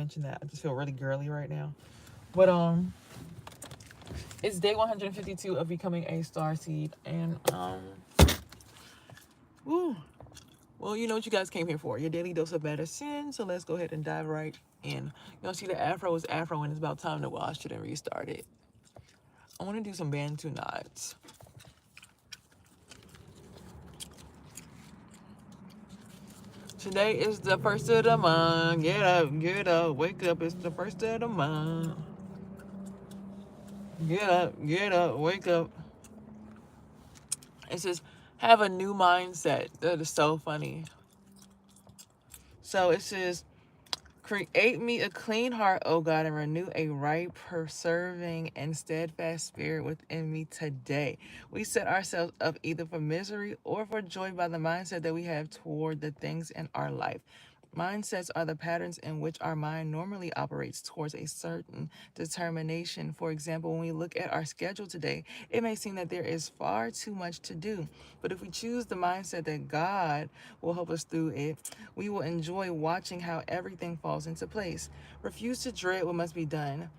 mention that. I just feel really girly right now. But it's day 152 of becoming a starseed, and woo. Well, you know what you guys came here for, your daily dose of medicine. So let's go ahead and dive right in. You know, see, the afro is afro, and it's about time to wash it and restart it. I want to do some Bantu knots. Today is the first of the month. Get up, wake up. It's the first of the month. Get up, wake up. It says, have a new mindset. That is so funny. So it says, create me a clean heart, O God, and renew a right, preserving, and steadfast spirit within me today. We set ourselves up either for misery or for joy by the mindset that we have toward the things in our life. Mindsets are the patterns in which our mind normally operates towards a certain determination. For example, when we look at our schedule today, it may seem that there is far too much to do. But if we choose the mindset that God will help us through it, we will enjoy watching how everything falls into place. Refuse to dread what must be done.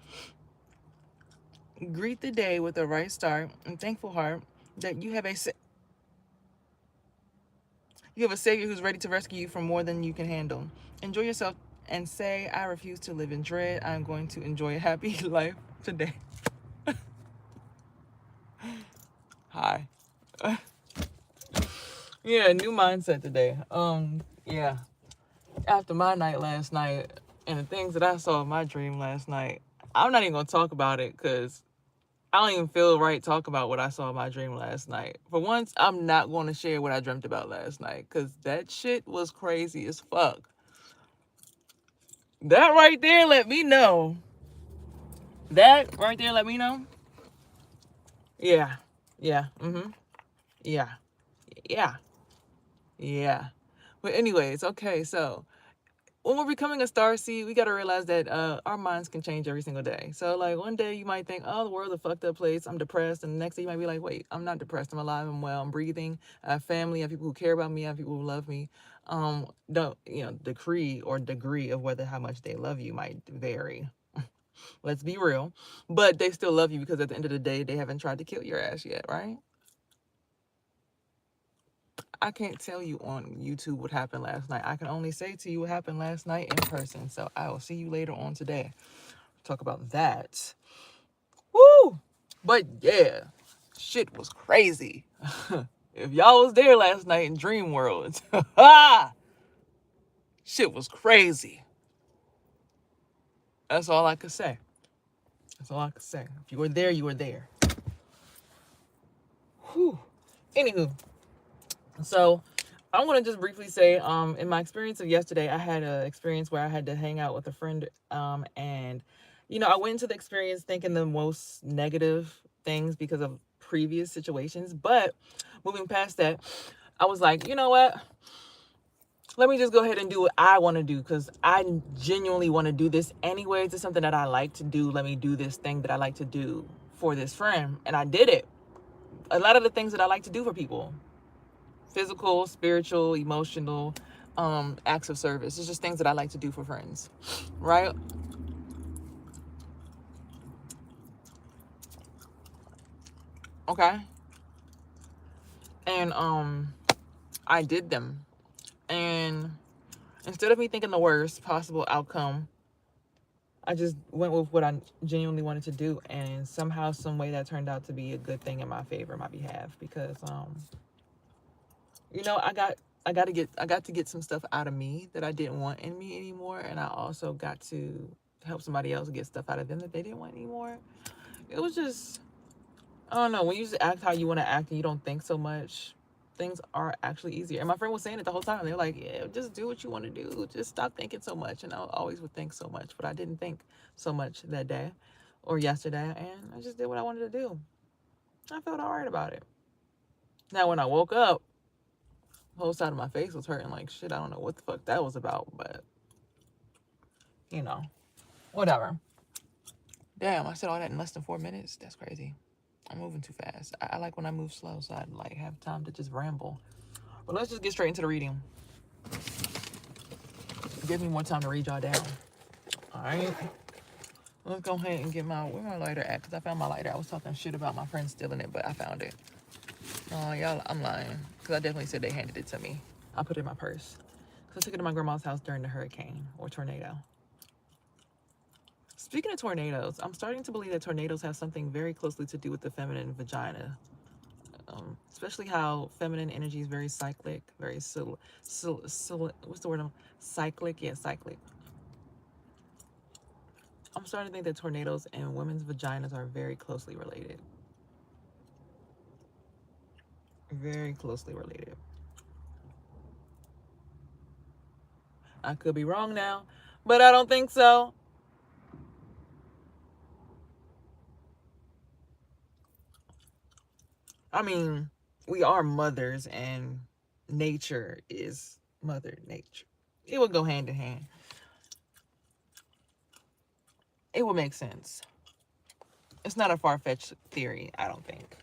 Greet the day with a right start and thankful heart that you have a Savior who's ready to rescue you from more than you can handle. Enjoy yourself and say, I refuse to live in dread. I'm going to enjoy a happy life today. Hi. Yeah, new mindset today. Yeah. After my night last night and the things that I saw in my dream last night, I'm not even going to talk about it because I don't even feel right talking about what I saw in my dream last night. For once, I'm not going to share what I dreamt about last night because that shit was crazy as fuck. That right there let me know. Yeah. Yeah. Yeah. Yeah. But anyways, okay, so when we're becoming a starseed, we got to realize that our minds can change every single day. So, like, one day you might think, oh, the world's a fucked up place. I'm depressed. And the next day you might be like, wait, I'm not depressed. I'm alive. I'm well. I'm breathing. I have family. I have people who care about me. I have people who love me. Degree of how much they love you might vary. Let's be real. But they still love you because at the end of the day, they haven't tried to kill your ass yet, right? I can't tell you on YouTube what happened last night. I can only say to you what happened last night in person. So I will see you later on today. Talk about that. Woo! But yeah, shit was crazy. If y'all was there last night in Dream World, shit was crazy. That's all I could say. If you were there, you were there. Whew. Anywho, so I want to just briefly say, in my experience of yesterday, I had an experience where I had to hang out with a friend, and, I went into the experience thinking the most negative things because of previous situations, but moving past that, I was like, you know what? Let me just go ahead and do what I want to do because I genuinely want to do this anyway. It's something that I like to do. Let me do this thing that I like to do for this friend, and I did it. A lot of the things that I like to do for people. Physical, spiritual, emotional, acts of service. It's just things that I like to do for friends, right? Okay. And I did them. And instead of me thinking the worst possible outcome, I just went with what I genuinely wanted to do, and somehow, some way, that turned out to be a good thing in my favor, in my behalf, because I got to get some stuff out of me that I didn't want in me anymore, and I also got to help somebody else get stuff out of them that they didn't want anymore. It was just, I don't know, when you just act how you want to act and you don't think so much, things are actually easier. And my friend was saying it the whole time. They were like, yeah, just do what you want to do. Just stop thinking so much. And I always would think so much, but I didn't think so much that day or yesterday, and I just did what I wanted to do. I felt all right about it. Now, when I woke up, the whole side of my face was hurting like shit. I don't know what the fuck that was about, but, whatever. Damn, I said all that in less than 4 minutes? That's crazy. I'm moving too fast. I like when I move slow, so I have time to just ramble. But let's just get straight into the reading. Give me more time to read y'all down. All right. Let's go ahead and get where my lighter at? Because I found my lighter. I was talking shit about my friend stealing it, but I found it. Oh, y'all, I'm lying. Because I definitely said they handed it to me. I put it in my purse. Because I took it to my grandma's house during the hurricane or tornado. Speaking of tornadoes, I'm starting to believe that tornadoes have something very closely to do with the feminine vagina. Especially how feminine energy is very cyclic, very what's the word? Cyclic? Yeah, cyclic. I'm starting to think that tornadoes and women's vaginas are very closely related. Very closely related. I could be wrong now, but I don't think so. I mean, we are mothers and nature is mother nature. It would go hand in hand. It would make sense. It's not a far-fetched theory, I don't think.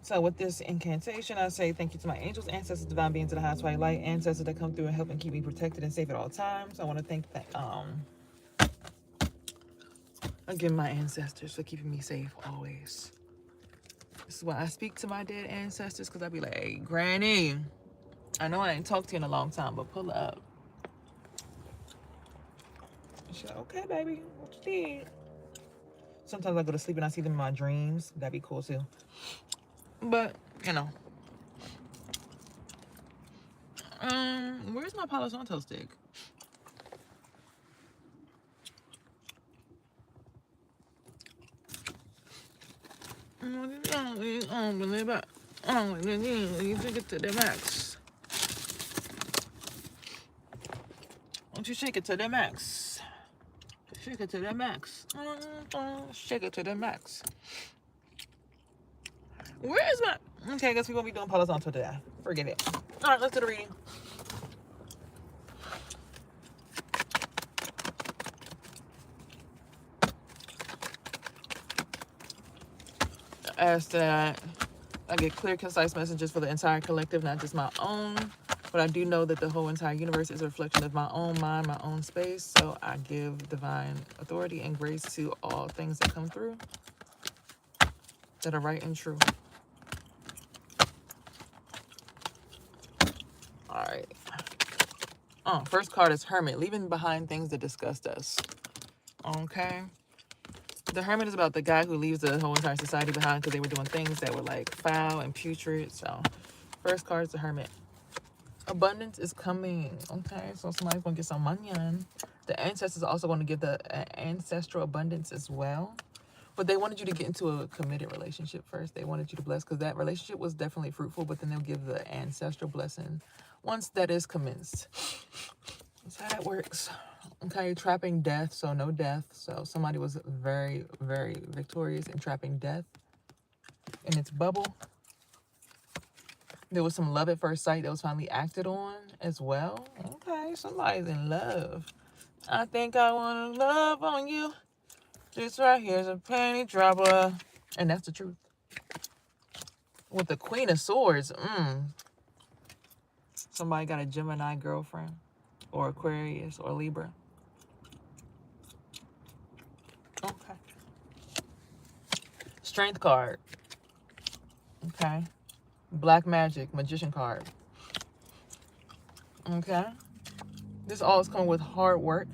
So with this incantation, I say thank you to my angels, ancestors, divine beings of the highest white light, ancestors that come through and help and keep me protected and safe at all times. I want to thank again my ancestors for keeping me safe always. This is why I speak to my dead ancestors, because I be like, hey, Granny, I know I ain't talked to you in a long time, but pull up. And she's like, okay, baby, what you did? Sometimes I go to sleep and I see them in my dreams. That'd be cool too. But, you know. Where's my Palo Santo stick? You take it to the max. Won't you shake it to the max? Shake it to the max. Shake it to the max. Where is my... Okay, I guess we're going to be doing Palo Santo today. Forget it. All right, let's do the reading. I ask that I get clear, concise messages for the entire collective, not just my own. But I do know that the whole entire universe is a reflection of my own mind, my own space. So I give divine authority and grace to all things that come through that are right and true. All right. First card is Hermit, leaving behind things that disgust us. Okay. The Hermit is about the guy who leaves the whole entire society behind because they were doing things that were like foul and putrid. So first card is the Hermit. Abundance is coming. Okay, so somebody's going to get some money in. The ancestors are also going to give the ancestral abundance as well. But they wanted you to get into a committed relationship first. They wanted you to bless because that relationship was definitely fruitful, but then they'll give the ancestral blessing once that is commenced. That's how that works. Okay, trapping death, so no death. So somebody was very, very victorious in trapping death in its bubble. There was some love at first sight that was finally acted on as well. Okay, somebody's in love. I think I want to love on you. This right here is a panty dropper. And that's the truth. With the Queen of Swords, somebody got a Gemini girlfriend or Aquarius or Libra. Okay. Strength card. Okay. Black Magic, Magician card. Okay. This all is coming with hard work,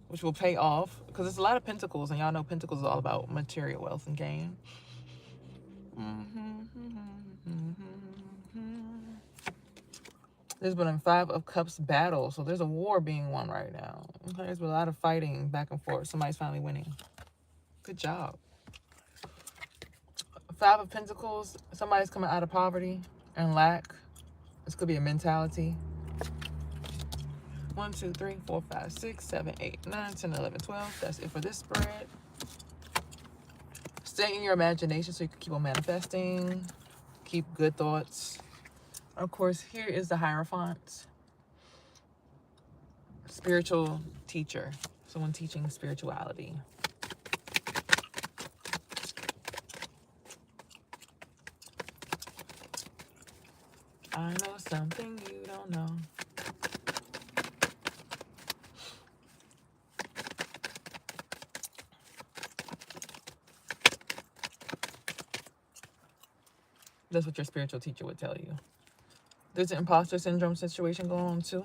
which will pay off. Because there's a lot of Pentacles, and y'all know Pentacles is all about material wealth and gain. There's been a 5 of Cups battle, so there's a war being won right now. Okay, there's been a lot of fighting back and forth. Somebody's finally winning. Good job. 5 of Pentacles, somebody's coming out of poverty and lack. This could be a mentality. 1, 2, 3, 4, 5, 6, 7, 8, 9, 10, 11, 12. That's it for this spread. Stay in your imagination so you can keep on manifesting. Keep good thoughts. Of course, here is the Hierophant. Spiritual teacher. Someone teaching spirituality. I know something you don't don't know. That's what your spiritual teacher would tell you. There's an imposter syndrome situation going on too.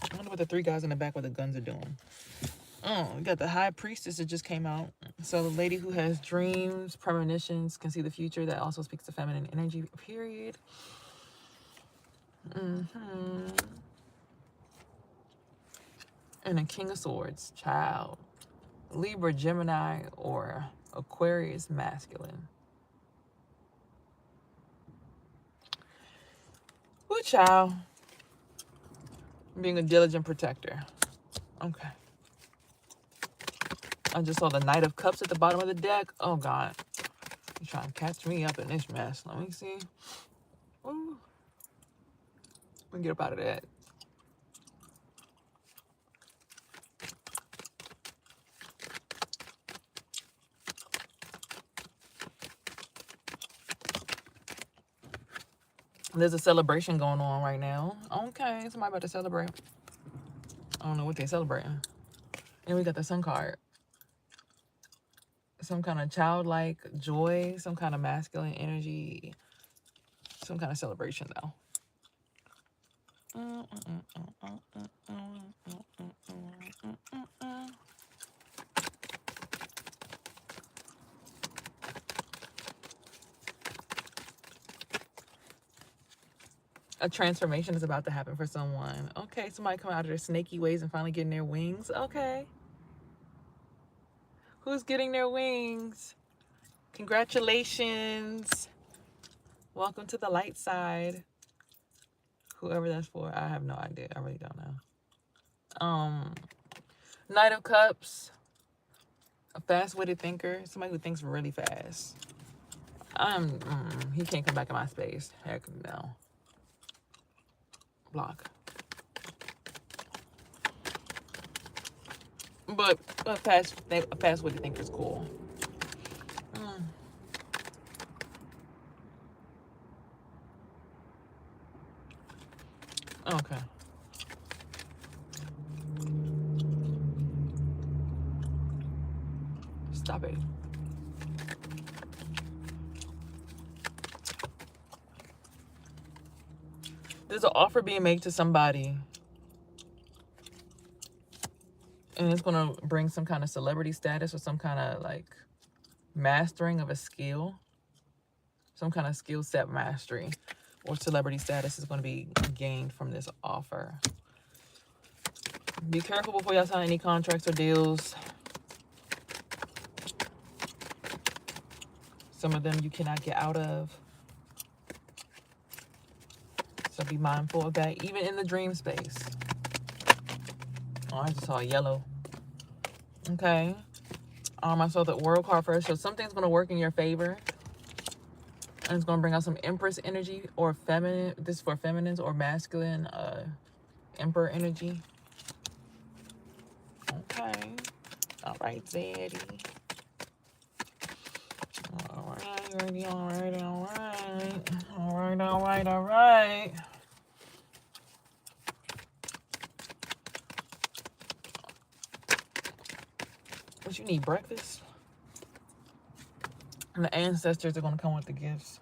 I wonder what the three guys in the back with the guns are doing. Oh, we got the high priestess that just came out. So the lady who has dreams, premonitions, can see the future. That also speaks to feminine energy, period. And a king of swords, child. Libra, Gemini, or Aquarius masculine. Ooh, child. Being a diligent protector. Okay. I just saw the Knight of Cups at the bottom of the deck. Oh, God. You're trying to catch me up in this mess. Let me see. Ooh. We can get up out of that. There's a celebration going on right now. Okay, somebody about to celebrate. I don't know what they're celebrating. And we got the Sun card. Some kind of childlike joy, some kind of masculine energy, some kind of celebration though. A transformation is about to happen for someone. Okay, somebody come out of their snaky ways and finally getting their wings. Okay. Who's getting their wings? Congratulations. Welcome to the light side. Whoever that's for, I have no idea. I really don't know. Knight of Cups. A fast-witted thinker. Somebody who thinks really fast. He can't come back in my space. Heck no. Block. But a fast-witted thinker is cool. Okay. Stop it. There's an offer being made to somebody. And it's going to bring some kind of celebrity status or some kind of like mastering of a skill. Some kind of skill set mastery or celebrity status is going to be gained from this offer. Be careful before y'all sign any contracts or deals. Some of them you cannot get out of. So be mindful of that, even in the dream space. Oh, I just saw yellow. Okay. I saw the World card first. So something's going to work in your favor. And it's going to bring out some Empress energy or feminine. This is for feminines or masculine Emperor energy. Okay. All right, Zaddy. All right. All right. What you need, breakfast? And the ancestors are going to come with the gifts.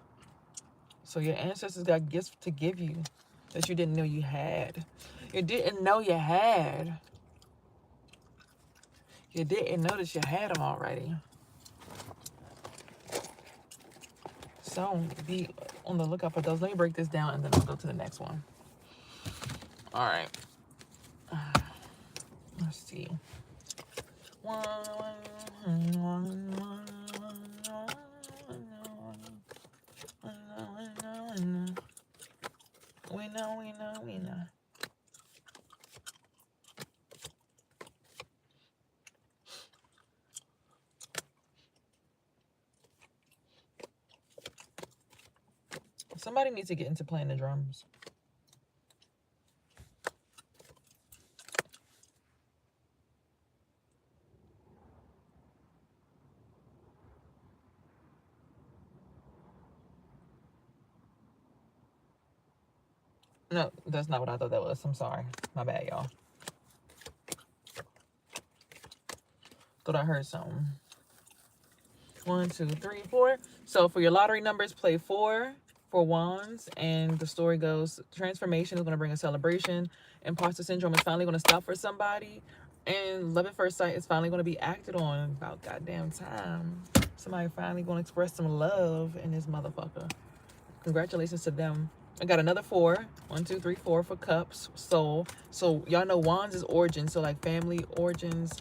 So your ancestors got gifts to give you that you didn't know you had. You didn't know you had. You didn't know that you had them already. So be on the lookout for those. Let me break this down and then I'll go to the next one. All right. Let's see. We know. Somebody needs to get into playing the drums. No, that's not what I thought that was. I'm sorry. My bad, y'all. Thought I heard something. 1, 2, 3, 4. So for your lottery numbers, play 4 for wands. And the story goes, transformation is going to bring a celebration. Imposter syndrome is finally going to stop for somebody. And love at first sight is finally going to be acted on. About goddamn time. Somebody finally going to express some love in this motherfucker. Congratulations to them. I got another 4. 1, 2, 3, 4 for cups, soul. So y'all know wands is origin. So like family origins,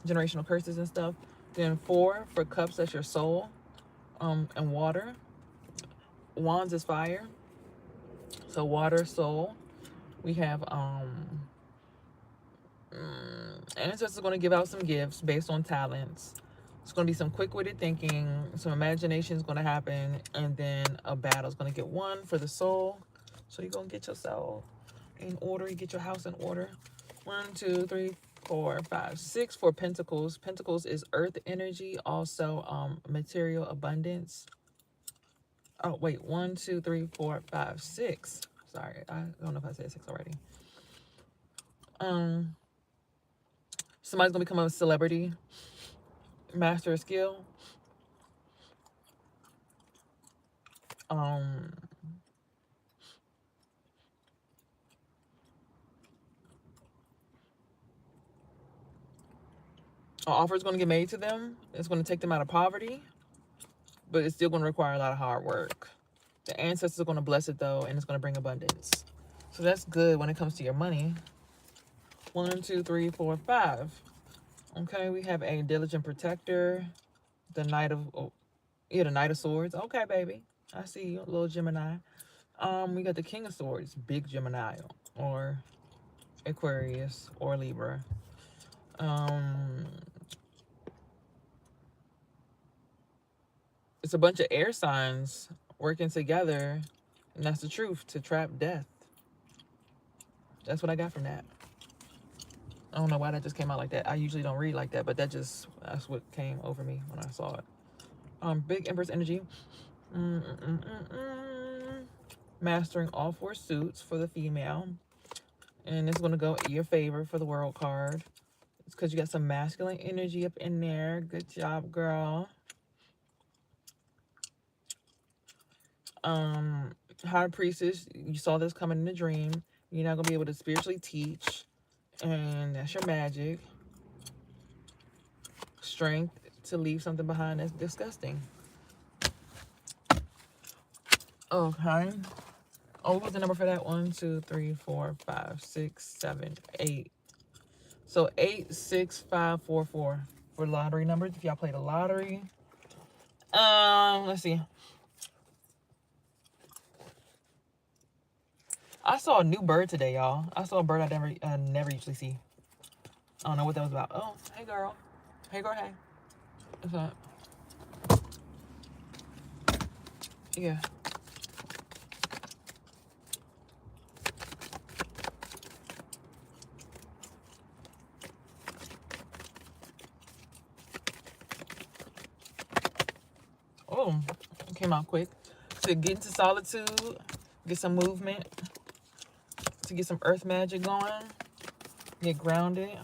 generational curses and stuff. Then 4 for cups, that's your soul. And water. Wands is fire. So water, soul. We have ancestors are going to give out some gifts based on talents. It's going to be some quick-witted thinking, some imagination is going to happen, and then a battle is going to get 1 for the soul. So you're going to get yourself in order. You get your house in order. 1, 2, 3, 4, 5, 6 for pentacles. Pentacles is earth energy, also material abundance. Oh, wait. 1, 2, 3, 4, 5, 6. Sorry, I don't know if I said 6 already. Somebody's going to become a celebrity. Master a skill. An offer is going to get made to them. It's going to take them out of poverty, but it's still going to require a lot of hard work. The ancestors are going to bless it, though, and it's going to bring abundance. So that's good when it comes to your money. 1, 2, 3, 4, 5. Okay, we have a diligent protector. The Knight of... Oh, yeah, the Knight of Swords. Okay, baby. I see you, little Gemini. We got the King of Swords, big Gemini, or Aquarius, or Libra. It's a bunch of air signs working together, and that's the truth, to trap death. That's what I got from that. I don't know why that just came out like that. I usually don't read like that, but that's what came over me when I saw it. Big Empress energy. Mastering all 4 suits for the female. And it's going to go in your favor for the world card. It's because you got some masculine energy up in there. Good job, girl. High Priestess, you saw this coming in a dream. You're not going to be able to spiritually teach. And that's your magic. Strength to leave something behind that's disgusting. Okay. Oh, what was the number for that? 1, 2, 3, 4, 5, 6, 7, 8. So 8, 6, 5, 4, 4 for lottery numbers. If y'all play the lottery. Let's see. I saw a new bird today, y'all. I saw a bird I never usually see. I don't know what that was about. Oh, hey girl. Hey girl, hey. What's up? Yeah. Oh, it came out quick. To get into solitude, get some movement, to get some earth magic going, get grounded.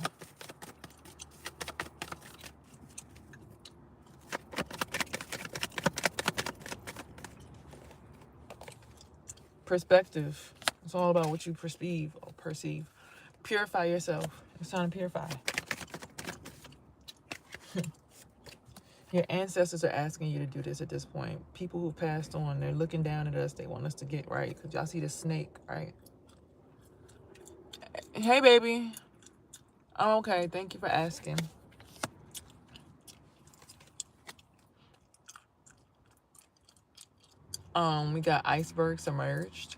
Perspective. It's all about what you perceive. Purify yourself. It's time to purify. Your ancestors are asking you to do this at this point. People who passed on, they're looking down at us. They want us to get right. Because y'all see the snake, right? Hey, baby. I'm okay. Thank you for asking. We got iceberg submerged.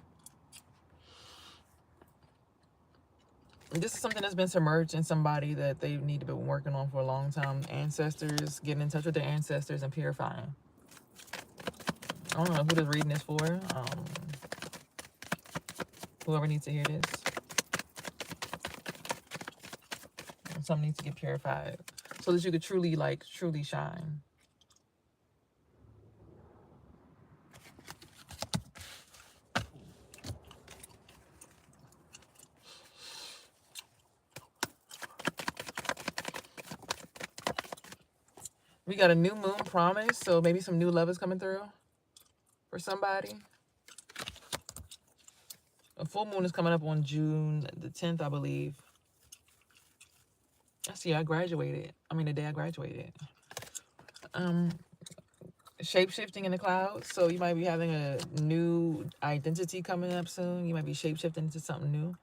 This is something that's been submerged in somebody that they need to be working on for a long time. Ancestors, getting in touch with their ancestors and purifying. I don't know who this reading is for. Whoever needs to hear this. Something needs to get purified so that you could truly shine. We got a new moon promise, so maybe some new love is coming through for somebody. A full moon is coming up on June the 10th, I believe. I see I graduated. I mean, the day I graduated. Shape-shifting in the clouds, so you might be having a new identity coming up soon. You might be shape-shifting into something new.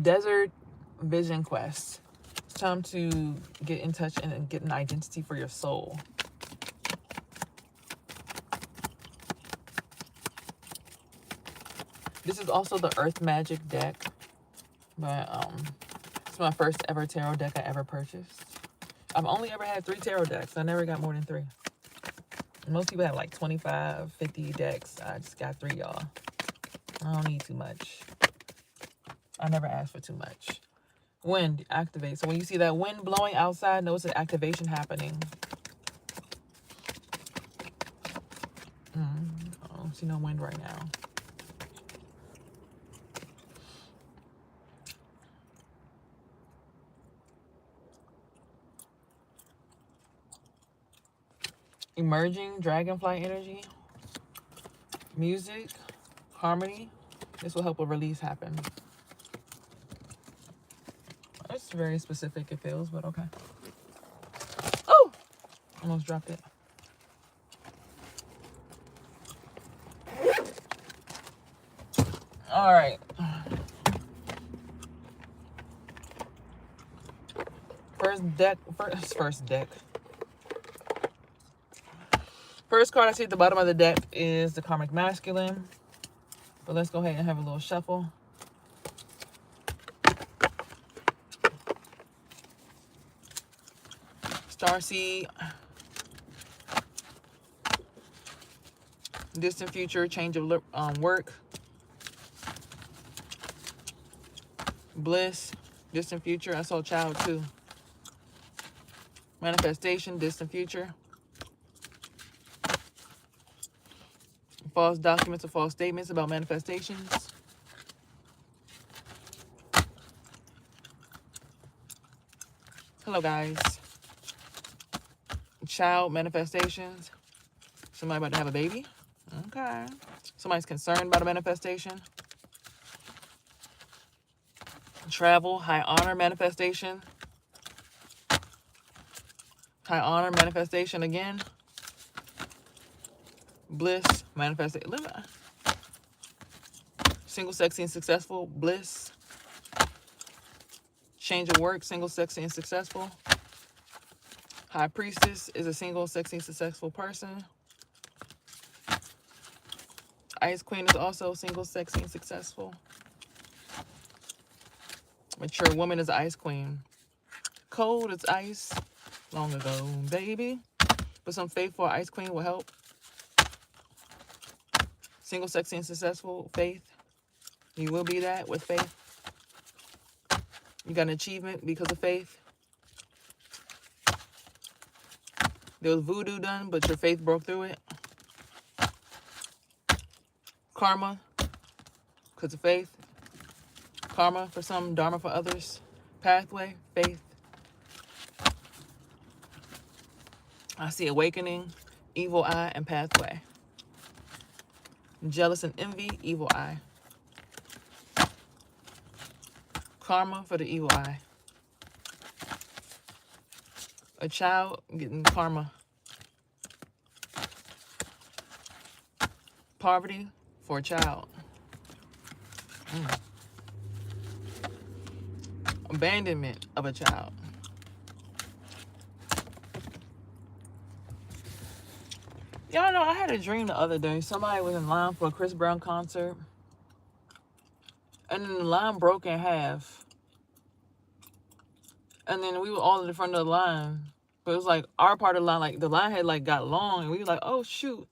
Desert vision quest. It's time to get in touch and get an identity for your soul. This is also the Earth Magic deck, but it's my first ever tarot deck I ever purchased. I've only ever had 3 tarot decks. I never got more than 3. Most people have like 25, 50 decks. I just got 3, y'all. I don't need too much. I never asked for too much. Wind, activate. So when you see that wind blowing outside, notice an activation happening. I don't see no wind right now. Emerging dragonfly energy. Music, harmony. This will help a release happen. It's very specific, it feels, but okay. Oh! Almost dropped it. All right. First deck. First card I see at the bottom of the deck is the Karmic Masculine. But let's go ahead and have a little shuffle. Starseed. Distant future, change of work. Bliss, distant future. I saw child too. Manifestation, distant future. False documents or false statements about manifestations. Hello, guys. Child manifestations. Somebody about to have a baby. Okay. Somebody's concerned about a manifestation. Travel, high honor manifestation. High honor manifestation again. Bliss manifestation. Single, sexy, and successful. Bliss. Change of work. Single, sexy, and successful. High priestess is a single, sexy, and successful person. Ice queen is also single, sexy, and successful. Mature woman is ice queen. Cold is ice. Long ago, baby. But some faith for ice queen will help. Single, sexy, and successful. Faith. You will be that with faith. You got an achievement because of faith. There was voodoo done, but your faith broke through it. Karma, because of faith. Karma for some, dharma for others. Pathway, faith. I see awakening, evil eye, and pathway. Jealous and envy, evil eye. Karma for the evil eye. A child getting karma. Poverty for a child. Abandonment of a child. Y'all know, I had a dream the other day. Somebody was in line for a Chris Brown concert. And then the line broke in half. And then we were all in the front of the line. But it was like our part of the line, like the line had like got long. And we were like, oh shoot.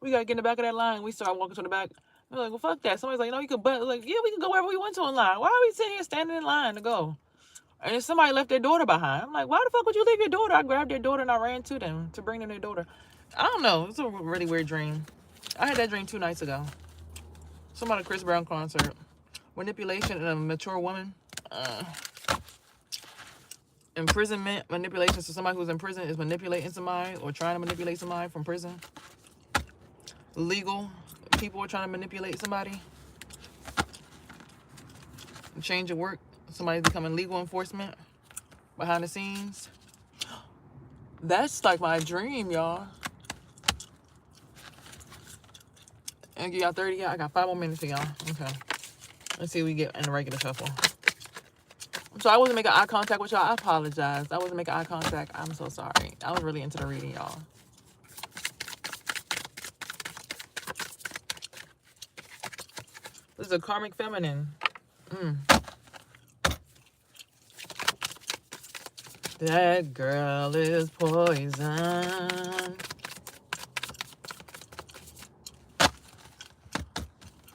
We gotta get in the back of that line. We started walking to the back. We were like, well, fuck that. Somebody's like, you know, you could, but like, yeah, we can go wherever we want to in line. Why are we sitting here standing in line to go? And then somebody left their daughter behind. I'm like, why the fuck would you leave your daughter? I grabbed their daughter and I ran to them to bring them their daughter. I don't know. It's a really weird dream. I had that dream 2 nights ago. Somebody Chris Brown concert. Manipulation in a mature woman. Imprisonment, manipulation. So somebody who's in prison is manipulating somebody or trying to manipulate somebody from prison. Legal. People are trying to manipulate somebody. Change of work. Somebody's becoming legal enforcement behind the scenes. That's like my dream, y'all. And give y'all 30. Yeah, I got 5 more minutes for y'all. Okay. Let's see what we get in the regular shuffle. So I wasn't making eye contact with y'all. I apologize. I wasn't making eye contact. I'm so sorry. I was really into the reading, y'all. This is a karmic feminine. That girl is poison.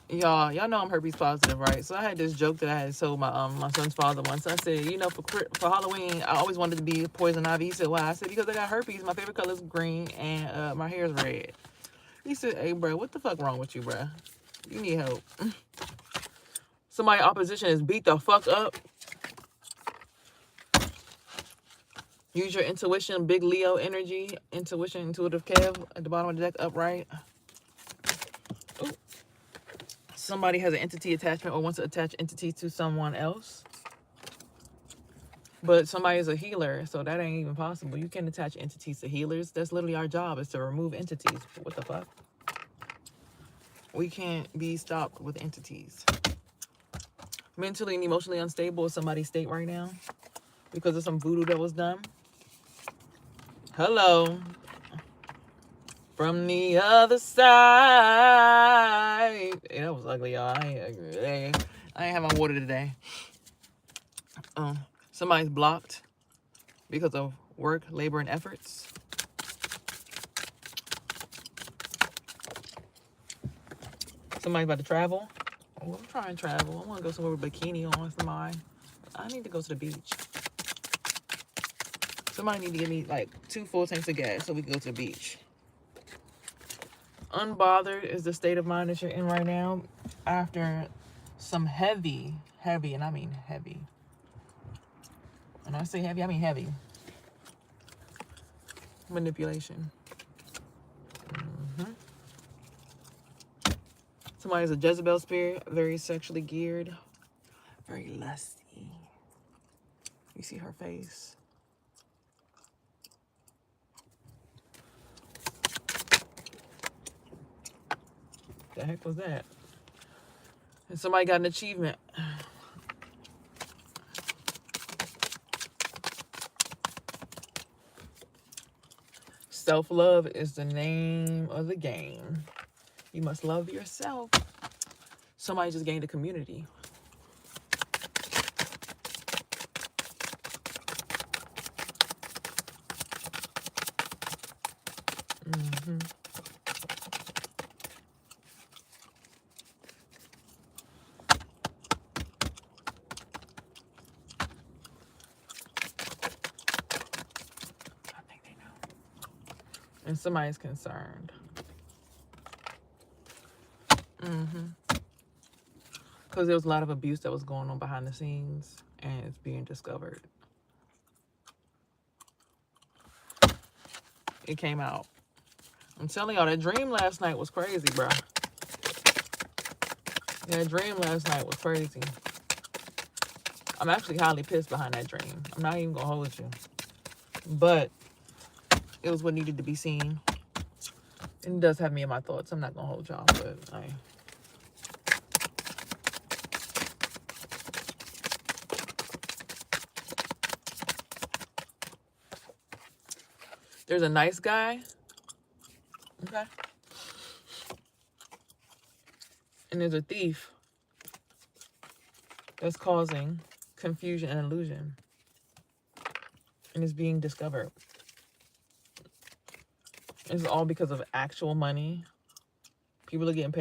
Y'all know I'm herpes positive, right? So I had this joke that I had told my son's father once. I said, you know, for Halloween, I always wanted to be poison ivy. He said, why? I said, because I got herpes. My favorite color is green, and my hair is red. He said, hey, bro, what the fuck wrong with you, bro? You need help. Somebody opposition is beat the fuck up. Use your intuition, big Leo energy. Intuition, intuitive Kev at the bottom of the deck, upright. Ooh. Somebody has an entity attachment or wants to attach entity to someone else. But somebody is a healer, so that ain't even possible. You can't attach entities to healers. That's literally our job, is to remove entities. What the fuck? We can't be stopped with entities. Mentally and emotionally unstable is somebody's state right now because of some voodoo that was done. Hello. From the other side. Yeah, that was ugly, y'all. I ain't have my water today. Somebody's blocked because of work, labor, and efforts. Somebody's about to travel. Oh, I'm trying to travel. I want to go somewhere with a bikini on. Somebody. I need to go to the beach. Somebody need to give me like 2 full tanks of gas so we can go to the beach. Unbothered is the state of mind that you're in right now after some heavy, and I mean heavy. When I say heavy, I mean heavy. Manipulation. Somebody's a Jezebel spirit, very sexually geared, very lusty. You see her face. The heck was that? And somebody got an achievement. Self-love is the name of the game. You must love yourself. Somebody just gained a community. And somebody's concerned. Because there was a lot of abuse that was going on behind the scenes, and it's being discovered. It came out. I'm telling y'all, that dream last night was crazy, bro. That dream last night was crazy. I'm actually highly pissed behind that dream. I'm not even going to hold you. But it was what needed to be seen. And it does have me in my thoughts. I'm not going to hold y'all, but there's a nice guy. Okay. And there's a thief that's causing confusion and illusion. And it's being discovered. It's all because of actual money. People are getting paid.